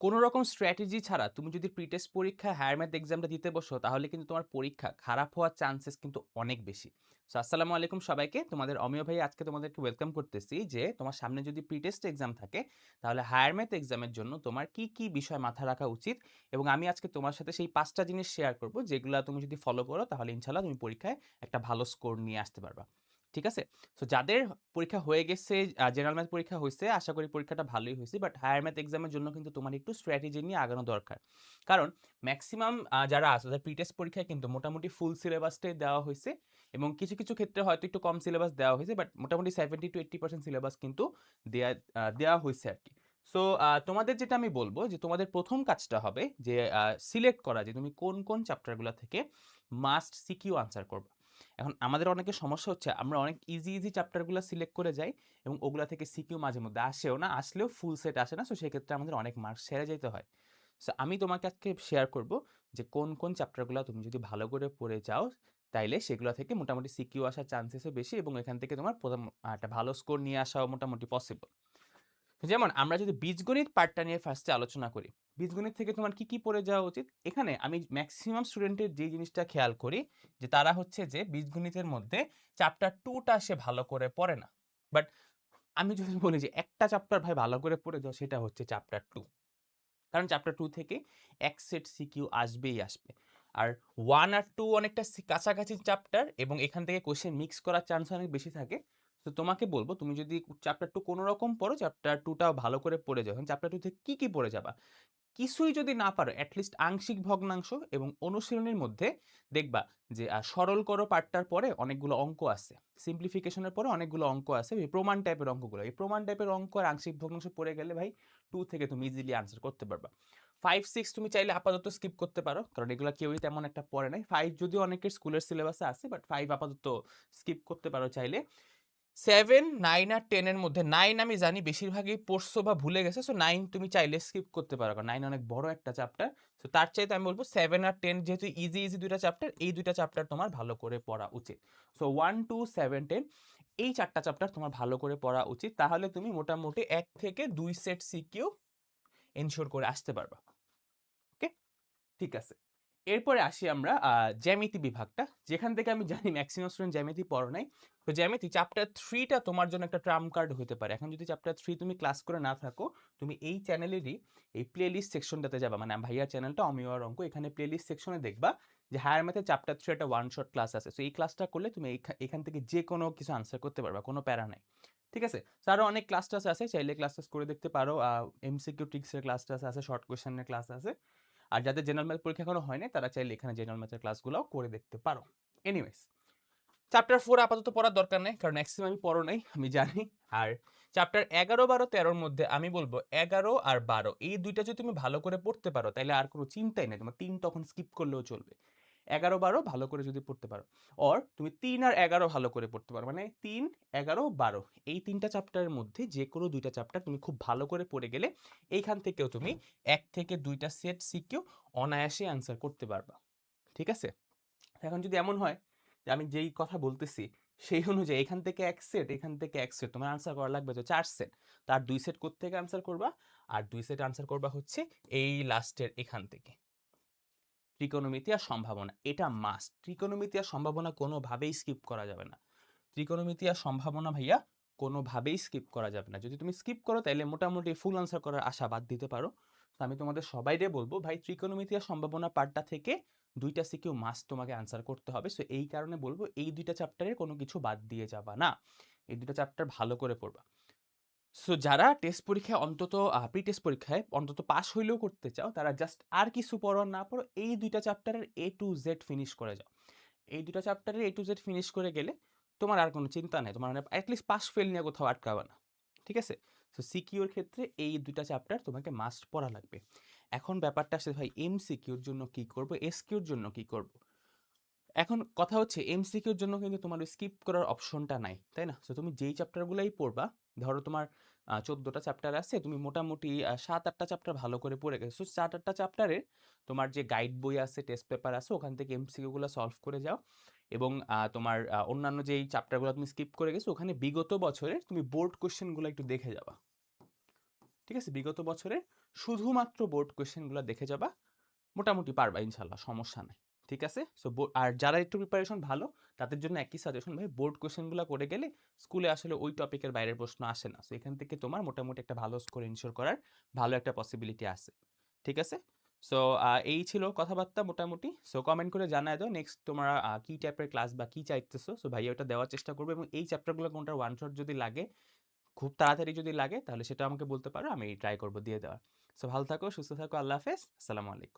কোনো রকম স্ট্র্যাটেজি ছাড়া তুমি যদি প্রি-টেস্ট পরীক্ষায় হায়ার ম্যাথ এক্সামটা দিতে বসো, তাহলে কিন্তু তোমার পরীক্ষা খারাপ হওয়ার চান্সেস কিন্তু অনেক বেশি। সো আসসালামু আলাইকুম সবাইকে। তোমাদের অমিয় ভাই আজকে তোমাদেরকে ওয়েলকাম করতেছি যে, তোমার সামনে যদি প্রি-টেস্ট এক্সাম থাকে, তাহলে হায়ার ম্যাথ এক্সামের জন্য তোমার কি বিষয় মাথায় রাখা উচিত? এবং আমি আজকে তোমার সাথে সেই ৫ টা জিনিস শেয়ার করব, যেগুলা তুমি যদি ফলো করো, তাহলে ইনশাআল্লাহ তুমি পরীক্ষায় একটা ভালো স্কোর নিয়ে আসতে পারবা। ঠিক আছে? সো যাদের পরীক্ষা হয়ে গেছে, জেনারেল ম্যাথ পরীক্ষা হইছে, আশা করি পরীক্ষাটা ভালোই হইছে। বাট হায়ার ম্যাথ এক্সামের জন্য কিন্তু তোমার একটু স্ট্র্যাটেজি নিয়ে আগানো দরকার। কারণ মেক্সিমাম যারা আছে তাদের প্রি-টেস্ট পরীক্ষায় কিন্তু মোটামুটি ফুল সিলেবাসটাই দেওয়া হইছে এবং কিছু ক্ষেত্রে হয়তো একটু কম সিলেবাস দেওয়া হইছে। বাট মোটামুটি 70-80% সিলেবাস কিন্তু দেয়া হইছে আরকি। সো তোমাদের যেটা আমি বলব যে, তোমাদের ১ম কাজটা হবে যে সিলেক্ট করা যে তুমি কোন চ্যাপ্টারগুলা থেকে মাস্ট সিকিউ আনসার করবা। এখন আমাদের অনেকের সমস্যা হচ্ছে আমরা অনেক ইজি চ্যাপ্টারগুলো সিলেক্ট করে যাই এবং ওগুলা থেকে সিকিউ মাঝে মধ্যে আসেও না, আসলেও ফুল সেট আসে না। সো সেক্ষেত্রে আমাদের অনেক মার্কস ছেড়ে যেতে হয়। সো আমি তোমাকে আজকে শেয়ার করব যে কোন চ্যাপ্টারগুলো তুমি যদি ভালো করে পড়ে যাও, তাইলে সেগুলো থেকে মোটামুটি সিকিউ আসার চান্সেসও বেশি এবং এখান থেকে তোমার প্রথম একটা ভালো স্কোর নিয়ে আসাও মোটামুটি পসিবল। যেমন আমরা যদি বীজগণিত পার্টটা নিয়ে ফার্স্টে আলোচনা করি। বীজগণিত থেকে তোমার কি পড়ে যাওয়া উচিত? এখানে আমি মেক্সিমাম স্টুডেন্টের যে জিনিসটা খেয়াল করি যে তারা হচ্ছে যে বীজগণিতের মধ্যে চ্যাপ্টার 2 টা সে ভালো করে পড়ে না। বাট আমি যদি বলি যে একটা চ্যাপ্টার ভাই ভালো করে পড়ে যাও, সেটা হচ্ছে চ্যাপ্টার 2। কারণ চ্যাপ্টার 2 থেকে এক সেট সিকিউ আসবেই আসবে। আর 1 আর 2 অনেকটা কাছাকাছি চ্যাপ্টার এবং এখান থেকে কোয়েশ্চেন মিক্স করার চান্স অনেক বেশি থাকে। তো তোমাকে বলব তুমি যদি চ্যাপ্টার 2 কোন রকম পড়ো, চ্যাপ্টার 2 টাও ভালো করে পড়ে যাও। এখন চ্যাপ্টার 2 থেকে কি পড়ে যাবা? কিছুই যদি না পারো, এটলিস্ট আংশিক ভগ্নাংশ এবং অনুশীলনীর মধ্যে দেখবা যে সরল করো পার্টটার পরে অনেকগুলো অঙ্ক আছে। সিম্পলিফিকেশনের পরে অনেকগুলো অঙ্ক আছে। এই প্রমাণ টাইপের অঙ্কগুলো। এই প্রমাণ টাইপের অঙ্ক আর আংশিক ভগ্নাংশ পড়ে গেলে ভাই 2 থেকে তুমি ইজিলি আনসার করতে পারবা। 5, 6 তুমি চাইলে আপাতত স্কিপ করতে পারো। কারণ এগুলা কেউই তেমন একটা পড়ে নাই। 5 যদিও অনেকের স্কুলের সিলেবাসে আছে, বাট 5 আপাতত স্কিপ করতে পারো চাইলে। 7, 9 আর 10 এর মধ্যে 9 আমি জানি বেশিরভাগই পড়ছো বা ভুলে গেছো। সো 9 তুমি চাইলে স্কিপ করতে পারো। কারণ 9 অনেক বড় একটা চ্যাপ্টার। সো তার চাইতে আমি বলব 7 আর 10 যেহেতু ইজি ২ টা চ্যাপ্টার, এই ২ টা চ্যাপ্টার তোমার ভালো করে পড়া উচিত। সো 1, 2, 7, 10 এই ৪ টা চ্যাপ্টার তোমার ভালো করে পড়া উচিত। তাহলে তুমি মোটামুটি ১ থেকে ২ সেট সিকিউ এনশিওর করে আসতে পারবা। ওকে? ঠিক আছে। এরপরে আসি আমরা জ্যামিতি বিভাগটা। যেখান থেকে আমি জানি মেক্সিমাম স্টুডেন্ট জ্যামিতি পড়ো নাই। তো জ্যামিতি চ্যাপ্টার 3 টা তোমার জন্য একটা ট্রাম্প কার্ড হতে পারে। এখন যদি চ্যাপ্টার 3 তুমি ক্লাস করে না থাকো, তুমি এই চ্যানেলেরই এই প্লেলিস্ট সেকশনটাতে যাবা। মানে ভাইয়ার চ্যানেলটা অমিয় আর অঙ্ক। এখানে প্লেলিস্ট সেকশনে দেখবা যে হায়ার ম্যাথে চ্যাপ্টার 3 একটা ওয়ান শট ক্লাস আছে। সো এই ক্লাসটা করলে তুমি এখান থেকে যেকোনো কিছু আনসার করতে পারবা। কোনো প্যারা নাই। ঠিক আছে? সো আরো অনেক ক্লাস-টাস আছে। চাইলে ক্লাস-টাস করে দেখতে পারো। এমসিকিউ ট্রিক্স এর ক্লাস-টাস আছে, শর্ট কোয়েশ্চেন এর ক্লাস আছে। আর যাদের জেনারেল ম্যাথ পরীক্ষা এখনো হয় নাই, তারা চাইলে এখানে জেনারেল ম্যাথের ক্লাসগুলোও করে দেখতে পারো। এনিওয়েজ, চ্যাপ্টার 4 আপাতত পড়ার দরকার নেই। কারণ ম্যাক্সিমামই পড়ো নাই, আমি জানি। আর চ্যাপ্টার 11, 12, 13 র মধ্যে আমি বলব 11 আর 12 এই ২ টা যদি তুমি ভালো করে পড়তে পারো, তাইলে আর কোনো চিন্তাই নাই। তোমার ৩ তখন স্কিপ করলেও চলবে। 11, 12 ভালো করে যদি পড়তে পারো। অর তুমি ৩ আর 11 ভালো করে পড়তে পারো। মানে ৩, 11, 12 এই ৩ টা চ্যাপ্টারের মধ্যে যেকোনো ২ টা চ্যাপ্টার তুমি খুব ভালো করে পড়ে গেলে, এইখান থেকেও তুমি ১ থেকে ২ টা সেট সিকিউ অনায়াসে আনসার করতে পারবা। ঠিক আছে? এখন যদি এমন হয় যে আমি যেই কথা বলতেছি সেই অনুযায়ী এখান থেকে ১ সেট, এখান থেকে ১ সেট তোমার আনসার করা লাগবে তো ৪ সেট। তার ২ সেট কোত্থেকে আনসার করবা? আর ২ সেট আনসার করবা হচ্ছে এই লাস্টের এখান থেকে। ত্রিকোণমিতি আর সম্ভাবনা। এটা মাস্ট। ত্রিকোণমিতি আর সম্ভাবনা কোনোভাবেই স্কিপ করা যাবে না। ত্রিকোণমিতি আর সম্ভাবনা ভাইয়া কোনোভাবেই স্কিপ করা যাবে না। যদি তুমি স্কিপ করো তাইলে মোটামুটি ফুল আনসার করার আশা বাদ দিতে পারো। তো আমি তোমাদের সবাইরে বলবো ভাই ত্রিকোণমিতি আর সম্ভাবনা পার্টটা থেকে ২ টা সিকিউ মাস্ট তোমাকে আনসার করতে হবে। সো এই কারণে বলবো এই ২ টা চ্যাপ্টারের কোনো কিছু বাদ দিয়ে যাবা না। এই ২ টা চ্যাপ্টার ভালো করে পড়বা। সো যারা টেস্ট পরীক্ষায় অন্তত প্রি টেস্ট পরীক্ষায় অন্তত পাস হইলেও করতে চাও, তারা জাস্ট আর কিছু পড়ো আর না পড়ো, এই ২ টা চ্যাপ্টারের A to Z ফিনিশ করে যাও। এই ২ টা চ্যাপ্টারের A to Z ফিনিশ করে গেলে তোমার আর কোনো চিন্তা নাই। তোমার মানে এট লিস্ট পাস ফেল নিয়ে কোথাও আটকাবা না। ঠিক আছে? সো সিকিউর ক্ষেত্রে এই ২ টা চ্যাপ্টার তোমাকে মাস্ট পড়া লাগবে। এখন ব্যাপারটা আসছে ভাই এমসিকিউর জন্য কি করব? এসকিউর জন্য কি করব? এখন কথা হচ্ছে এমসিকিউর জন্য কিন্তু তোমার ওই স্কিপ করার অপশনটা নাই, তাই না? সো তুমি যেই চ্যাপ্টারগুলাই পড়বা, ধরো তোমার ১৪ টা চ্যাপ্টার আছে, তুমি মোটামুটি ৭-৮ টা চ্যাপ্টার ভালো করে পড়ে গেছো। ৭-৮ টা চ্যাপ্টারে তোমার যে গাইড বই আছে, টেস্ট পেপার আছে, ওখান থেকে এমসিকিউগুলো সলভ করে যাও এবং তোমার অন্যান্য যেই চ্যাপ্টারগুলো তুমি স্কিপ করে গেছো, ওখানে বিগত বছরের তুমি বোর্ড কোয়েশ্চেনগুলো একটু দেখে যাবা। ঠিক আছে? বিগত বছরের শুধুমাত্র বোর্ড কোয়েশ্চেনগুলো দেখে যাবা। মোটামুটি পারবা ইনশাআল্লাহ, সমস্যা নাই। ঠিক আছে? সো আর যারা একটু প্রিপারেশন ভালো তাদের জন্য একই সাজেশন ভাই, বোর্ড কোয়েশ্চেনগুলো করে গেলে স্কুলে আসলে ওই টপিকের বাইরের প্রশ্ন আসে না। সো এখান থেকে তোমার মোটামুটি একটা ভালো স্কোর এনশিওর করার ভালো একটা পসিবিলিটি আছে। ঠিক আছে? সো এই ছিল কথাবার্তা মোটামুটি। সো কমেন্ট করে জানায় দাও নেক্সট তোমরা কি টাইপের ক্লাস বা কি চাইতেছো। সো ভাইয়া ওটা দেওয়ার চেষ্টা করবে এবং এই চ্যাপ্টারগুলো কোনটার ওয়ান শট যদি লাগে, খুব তাড়াতাড়ি যদি লাগে তাহলে সেটা আমাকে বলতে পারো। আমি ট্রাই করব দিয়ে দেওয়ার। সো ভালো থাকো, সুস্থ থাকো। আল্লাহ হাফেজ। আসসালামু আলাইকুম।